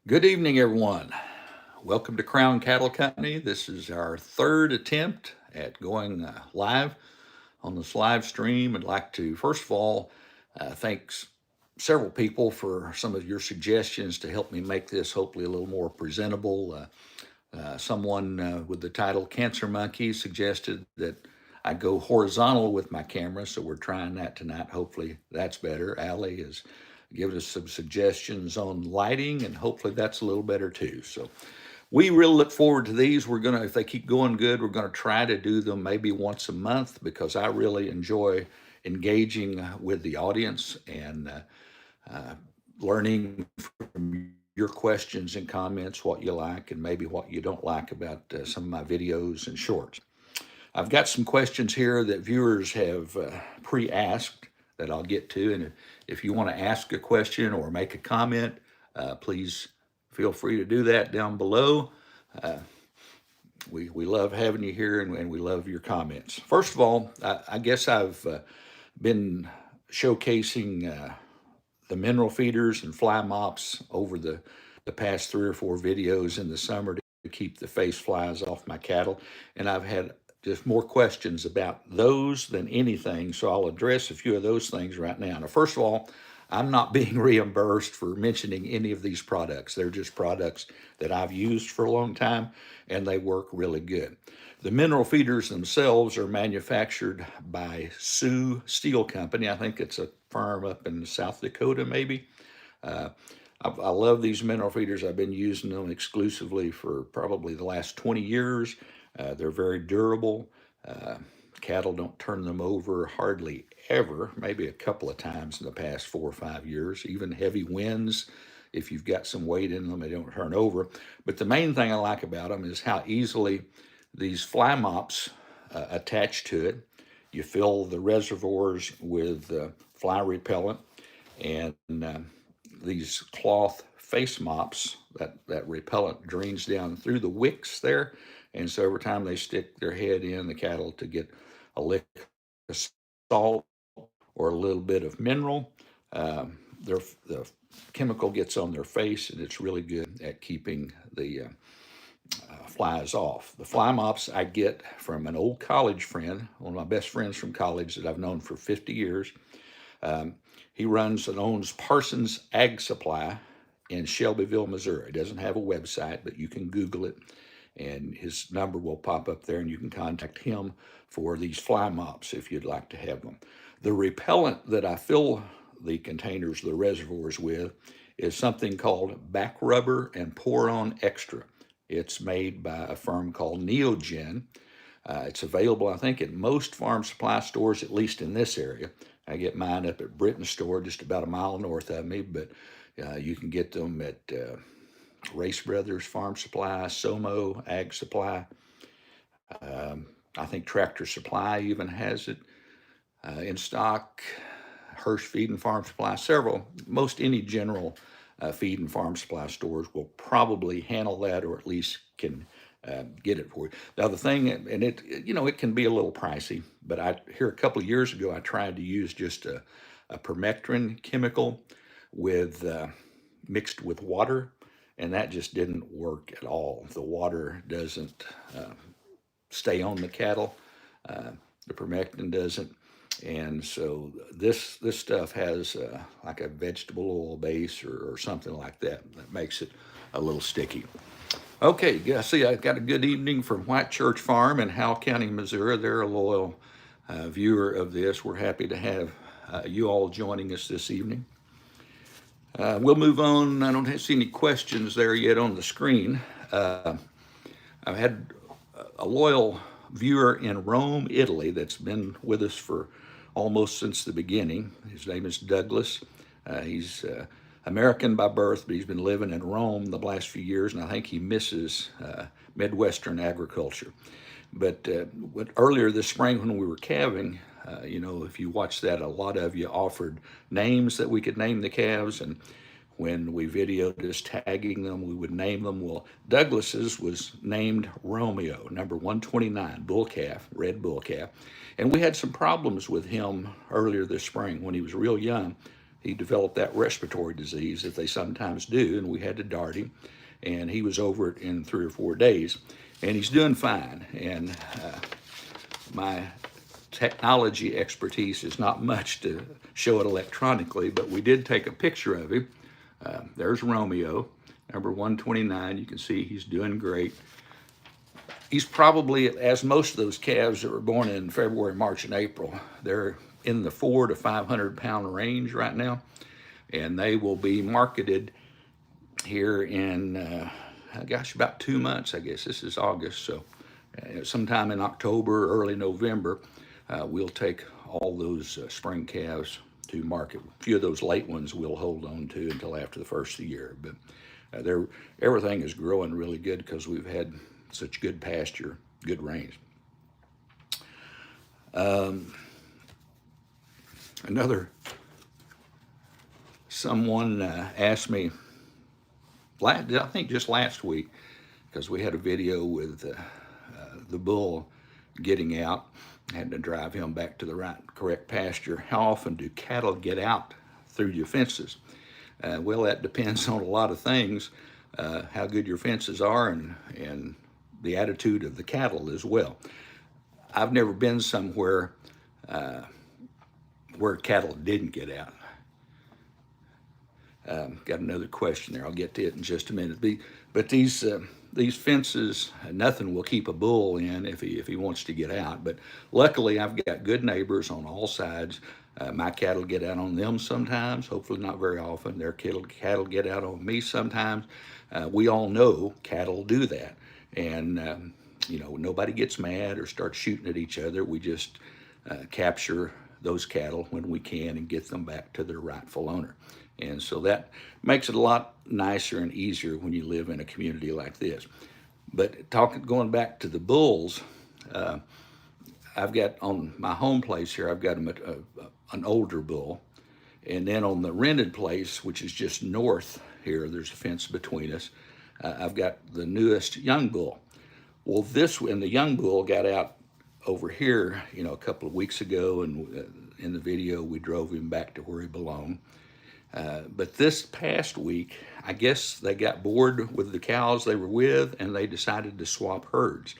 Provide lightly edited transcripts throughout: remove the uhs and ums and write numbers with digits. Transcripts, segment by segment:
Good evening, everyone. Welcome to Crown Cattle Company. This is our third attempt at going live on this live stream. I'd like to, first of all, thank several people for some of your suggestions to help me make this hopefully a little more presentable. Someone with the title Cancer Monkey suggested that I go horizontal with my camera, so we're trying that tonight. Hopefully that's better. Allie has given us some suggestions on lighting, and hopefully that's a little better too. So we really look forward to these. We're gonna, if they keep going good, we're gonna try to do them maybe once a month because I really enjoy engaging with the audience and learning from your questions and comments, what you like and maybe what you don't like about some of my videos and shorts. I've got some questions here that viewers have pre-asked that I'll get to. And if you want to ask a question or make a comment, please feel free to do that down below. Uh, we love having you here and we love your comments. First of all, I guess I've been showcasing the mineral feeders and fly mops over the past 3 or 4 videos in the summer to keep the face flies off my cattle. And I've had just more questions about those than anything. So I'll address a few of those things right now. Now, first of all, I'm not being reimbursed for mentioning any of these products. They're just products that I've used for a long time and they work really good. The mineral feeders themselves are manufactured by Sioux Steel Company. I think it's a farm up in South Dakota, maybe. Uh, I love these mineral feeders. I've been using them exclusively for probably the last 20 years. They're very durable. Uh, Cattle don't turn them over hardly ever, maybe a couple of times in the past 4 or 5 years. Even heavy winds, if you've got some weight in them, they don't turn over. But the main thing I like about them is how easily these fly mops attach to it. You fill the reservoirs with fly repellent, and these cloth face mops, that repellent drains down through the wicks there. And so every time they stick their head in the cattle to get a lick of salt or a little bit of mineral, the chemical gets on their face, and it's really good at keeping the flies off. The fly mops I get from an old college friend, one of my best friends from college that I've known for 50 years. Um, he runs and owns Parsons Ag Supply in Shelbyville, Missouri. He doesn't have a website, but you can Google it and his number will pop up there and you can contact him for these fly mops if you'd like to have them. The repellent that I fill the containers, the reservoirs with, is something called Back Rubber and Pour On Extra. It's made by a firm called Neogen. It's available, I think, at most farm supply stores, at least in this area. I get mine up at Britain's store, just about a mile north of me, but you can get them at Race Brothers Farm Supply, Somo Ag Supply. I think Tractor Supply even has it in stock. Hirsch Feed and Farm Supply, several, most any general feed and farm supply stores will probably handle that or at least can get it for you. The other thing, and it can be a little pricey, but here a couple of years ago, I tried to use just a permethrin chemical with mixed with water, and that just didn't work at all. The water doesn't stay on the cattle. Uh, the permethrin doesn't. And so this stuff has like a vegetable oil base or something like that that makes it a little sticky. Okay, yeah, see, I got a good evening from White Church Farm in Howell County, Missouri. They're a loyal viewer of this. We're happy to have you all joining us this evening. We'll move on. I don't see any questions there yet on the screen. I've had a loyal viewer in Rome, Italy, that's been with us for almost since the beginning. His name is Douglas. He's American by birth, but he's been living in Rome the last few years, and I think he misses Midwestern agriculture. But earlier this spring when we were calving, if you watched that, a lot of you offered names that we could name the calves, and when we videoed us tagging them, we would name them. Well, Douglas's was named Romeo, number 129, bull calf, red bull calf. And we had some problems with him earlier this spring when he was real young. he developed that respiratory disease that they sometimes do, and we had to dart him, and he was over it in 3 or 4 days, and he's doing fine. And my technology expertise is not much to show it electronically, but we did take a picture of him. There's Romeo, number 129. You can see he's doing great. He's probably, as most of those calves that were born in February, March, and April, they're in the 400 to 500 pound range right now, and they will be marketed here in, gosh, about 2 months, I guess. This is August, so sometime in October, early November, we'll take all those spring calves to market. A few of those late ones we'll hold on to until after the first of the year, but everything is growing really good because we've had such good pasture, good rains. Someone asked me, I think just last week, because we had a video with the bull getting out, had to drive him back to the correct pasture. How often do cattle get out through your fences? Well, that depends on a lot of things, how good your fences are and the attitude of the cattle as well. I've never been somewhere where cattle didn't get out. Got another question there. I'll get to it in just a minute. But these fences, nothing will keep a bull in if he wants to get out. But luckily, I've got good neighbors on all sides. My cattle get out on them sometimes, hopefully not very often. Their cattle get out on me sometimes. We all know cattle do that. And, nobody gets mad or starts shooting at each other. We just capture those cattle when we can and get them back to their rightful owner. And so that makes it a lot nicer and easier when you live in a community like this. But going back to the bulls, I've got on my home place here, I've got an older bull. And then on the rented place, which is just north here, there's a fence between us, I've got the newest young bull. Well, the young bull got out over here, a couple of weeks ago, and in the video, we drove him back to where he belonged. But this past week, I guess they got bored with the cows they were with, and they decided to swap herds.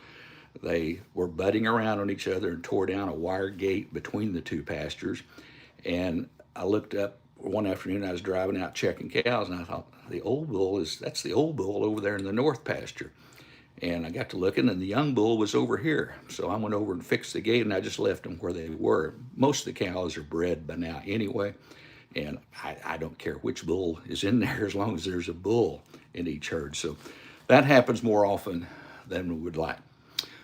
They were butting around on each other and tore down a wire gate between the two pastures. And I looked up one afternoon, I was driving out checking cows, and I thought, that's the old bull over there in the north pasture. And I got to looking, and the young bull was over here. So I went over and fixed the gate, and I just left them where they were. Most of the cows are bred by now anyway, and I don't care which bull is in there as long as there's a bull in each herd. So that happens more often than we would like.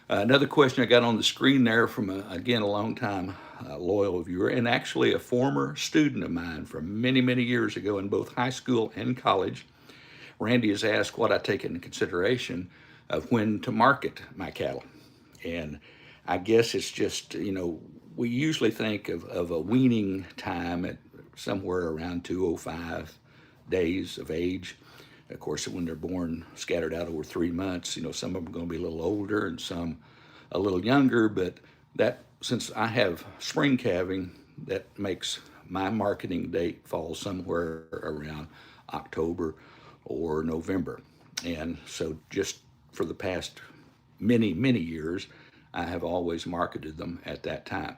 Another question I got on the screen there from, again, a long time loyal viewer, and actually a former student of mine from many, many years ago in both high school and college. Randy has asked what I take into consideration of when to market my cattle. And I guess it's just, we usually think of a weaning time at somewhere around 205 days of age. Of course, when they're born, scattered out over 3 months, some of them are going to be a little older and some a little younger, but that, since I have spring calving, that makes my marketing date fall somewhere around October or November. And so just for the past many, many years, I have always marketed them at that time.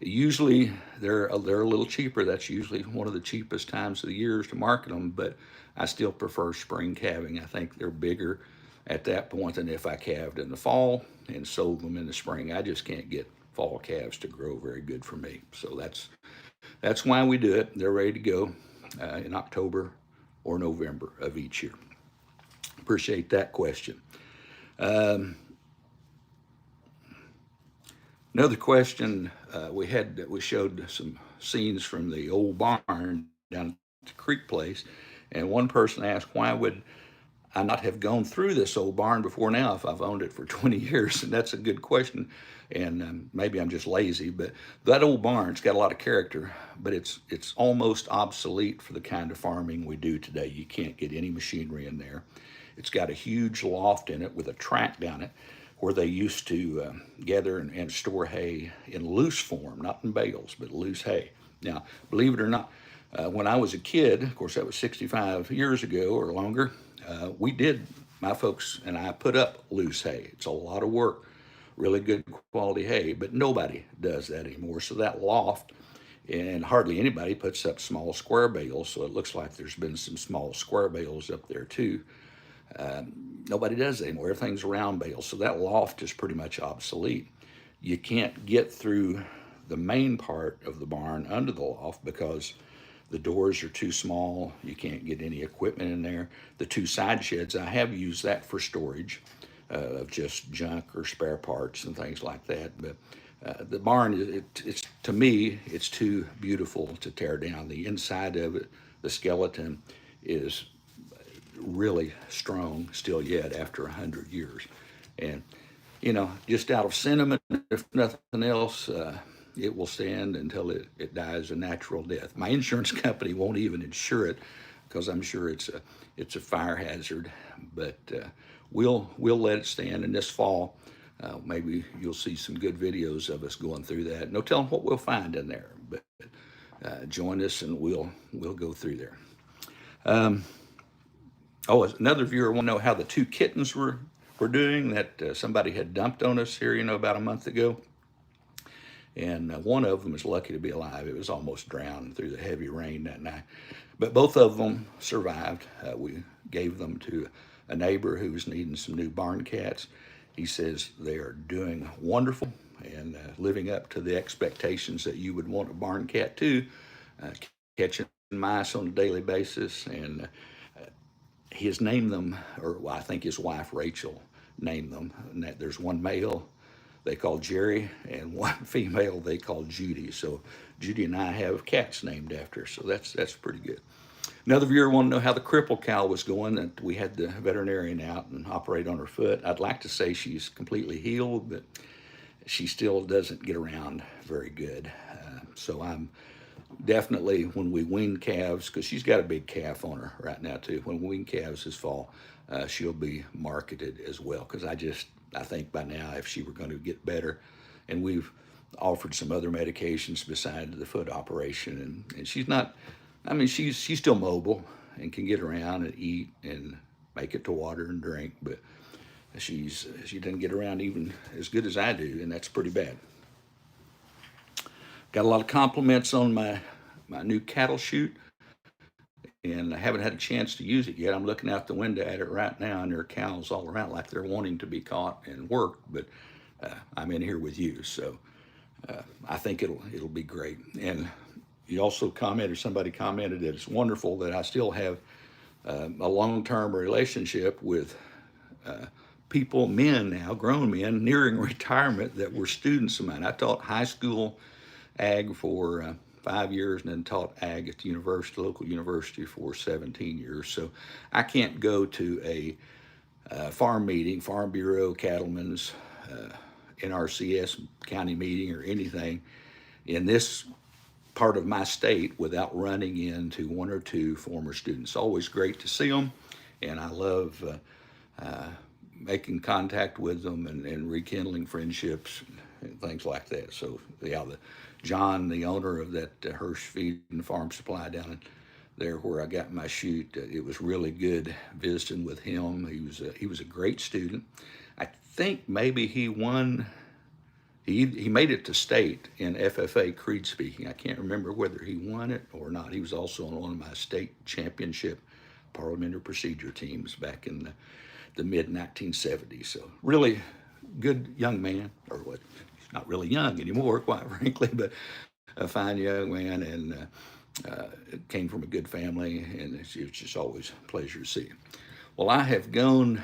Usually they're a little cheaper. That's usually one of the cheapest times of the years to market them, but I still prefer spring calving. I think they're bigger at that point than if I calved in the fall and sold them in the spring. I just can't get fall calves to grow very good for me. So that's why we do it. They're ready to go in October or November of each year. Appreciate that question. Another question we showed some scenes from the old barn down at the creek place, and one person asked, why would I not have gone through this old barn before now if I've owned it for 20 years? And that's a good question, and maybe I'm just lazy, but that old barn's got a lot of character, but it's almost obsolete for the kind of farming we do today. You can't get any machinery in there. It's got a huge loft in it with a track down it where they used to gather and store hay in loose form, not in bales, but loose hay. Now, believe it or not, When I was a kid, of course, that was 65 years ago or longer, my folks and I put up loose hay. It's a lot of work, really good quality hay, but nobody does that anymore. So that loft, and hardly anybody puts up small square bales. So it looks like there's been some small square bales up there too. Nobody does that anymore. Everything's round bales. So that loft is pretty much obsolete. You can't get through the main part of the barn under the loft because the doors are too small. You can't get any equipment in there. The two side sheds, I have used that for storage of just junk or spare parts and things like that. But the barn, it's to me, it's too beautiful to tear down. The inside of it, the skeleton, is really strong still yet after 100 years. And, just out of sentiment, if nothing else, it will stand until it dies a natural death. My insurance company won't even insure it because I'm sure it's a fire hazard, but we'll let it stand. And this fall, maybe you'll see some good videos of us going through that. No telling what we'll find in there, but join us and we'll go through there. Another viewer want to know how the two kittens were doing that somebody had dumped on us here, about a month ago. And one of them is lucky to be alive. It was almost drowned through the heavy rain that night. But both of them survived. We gave them to a neighbor who was needing some new barn cats. He says they are doing wonderful and living up to the expectations that you would want a barn cat to, catching mice on a daily basis. And he has named them, or I think his wife Rachel named them. And that there's one male they call Jerry, and one female they call Judy. So Judy and I have cats named after her, so that's pretty good. Another viewer wanted to know how the crippled cow was going. That we had the veterinarian out and operate on her foot. I'd like to say she's completely healed, but she still doesn't get around very good. So I'm definitely, when we wean calves, because she's got a big calf on her right now too. When we wean calves this fall, she'll be marketed as well, because I think by now, if she were going to get better, and we've offered some other medications besides the foot operation, and she's not, she's still mobile and can get around and eat and make it to water and drink, but she doesn't get around even as good as I do, and that's pretty bad. Got a lot of compliments on my new cattle chute, and I haven't had a chance to use it yet. I'm looking out the window at it right now, and there are cows all around like they're wanting to be caught and worked, but I'm in here with you, so I think it'll be great. And you also somebody commented that it's wonderful that I still have a long-term relationship with people, men now, grown men, nearing retirement that were students of mine. I taught high school ag for 5 years, and then taught ag at the local university for 17 years. So I can't go to a farm meeting, Farm Bureau, Cattlemen's, NRCS county meeting or anything in this part of my state without running into one or two former students. Always great to see them, and I love making contact with them and rekindling friendships and things like that. So yeah, John, the owner of that Hirsch Feed and Farm Supply down there where I got my chute, it was really good visiting with him. He was a great student. I think maybe he won. He made it to state in FFA creed speaking. I can't remember whether he won it or not. He was also on one of my state championship parliamentary procedure teams back in the mid 1970s. So really good young man, or what? He's not really young anymore, quite frankly, but a fine young man, and came from a good family, and it's just always a pleasure to see him. Well, I have gone,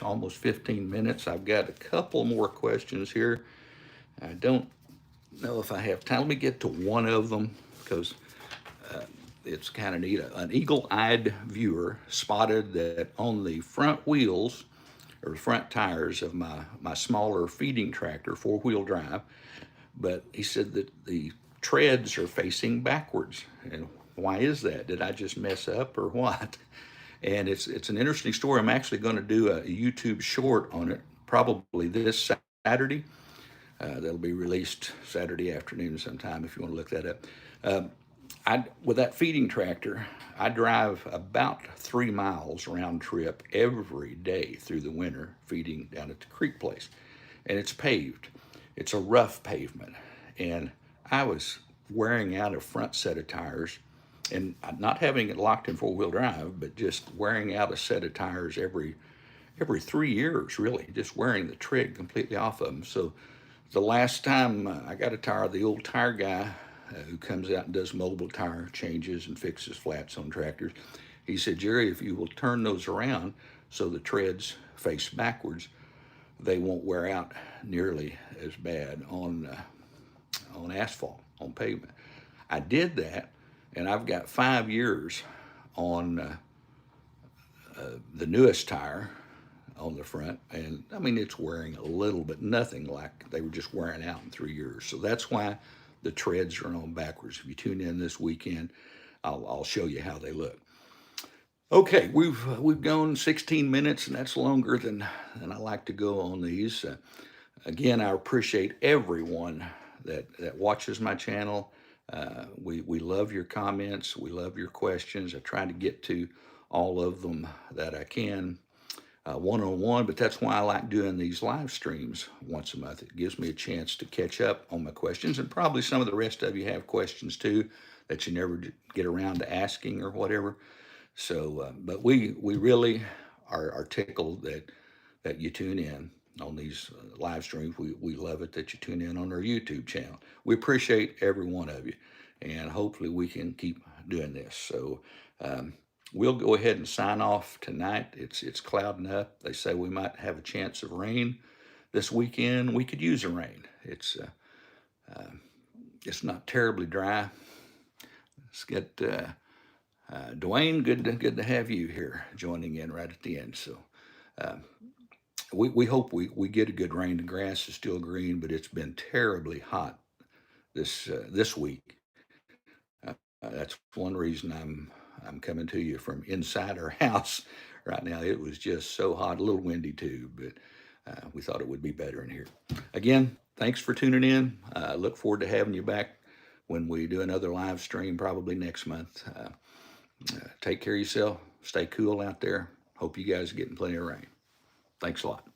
almost 15 minutes. I've got a couple more questions here. I don't know if I have time. Let me get to one of them, because it's kind of neat. An eagle-eyed viewer spotted that on the front wheels, or front tires of my smaller feeding tractor, 4-wheel drive, but he said that the treads are facing backwards. And why is that? Did I just mess up or what? And it's an interesting story. I'm actually going to do a YouTube short on it, probably this Saturday. That'll be released Saturday afternoon sometime if you want to look that up. With that feeding tractor, I drive about 3 miles round trip every day through the winter feeding down at the creek place. And it's paved. It's a rough pavement. And I was wearing out a front set of tires and not having it locked in four-wheel drive, but just wearing out a set of tires every 3 years, really, just wearing the trig completely off of them. So the last time I got a tire, the old tire guy who comes out and does mobile tire changes and fixes flats on tractors, he said, Jerry, if you will turn those around so the treads face backwards, they won't wear out nearly as bad on asphalt, on pavement. I did that, and I've got 5 years on the newest tire on the front, and I mean it's wearing a little, but nothing like they were just wearing out in 3 years. So that's why the treads are on backwards. If you tune in this weekend, I'll show you how they look. Okay, we've gone 16 minutes, and that's longer than I like to go on these. Again, I appreciate everyone that watches my channel. We love your comments. We love your questions. I try to get to all of them that I can one-on-one, but that's why I like doing these live streams once a month. It gives me a chance to catch up on my questions, and probably some of the rest of you have questions too that you never get around to asking or whatever. So, but we really are tickled that you tune in on these live streams. We love it that you tune in on our YouTube channel. We appreciate every one of you, and hopefully we can keep doing this. So we'll go ahead and sign off tonight. It's clouding up. They say we might have a chance of rain this weekend. We could use the rain. It's not terribly dry. Let's get Dwayne. Good to have you here joining in right at the end. So we hope we get a good rain. The grass is still green, but it's been terribly hot this week. That's one reason I'm coming to you from inside our house right now. It was just so hot, a little windy too, but we thought it would be better in here. Again, thanks for tuning in. Look forward to having you back when we do another live stream, probably next month. Take care of yourself. Stay cool out there. Hope you guys are getting plenty of rain. Thanks a lot.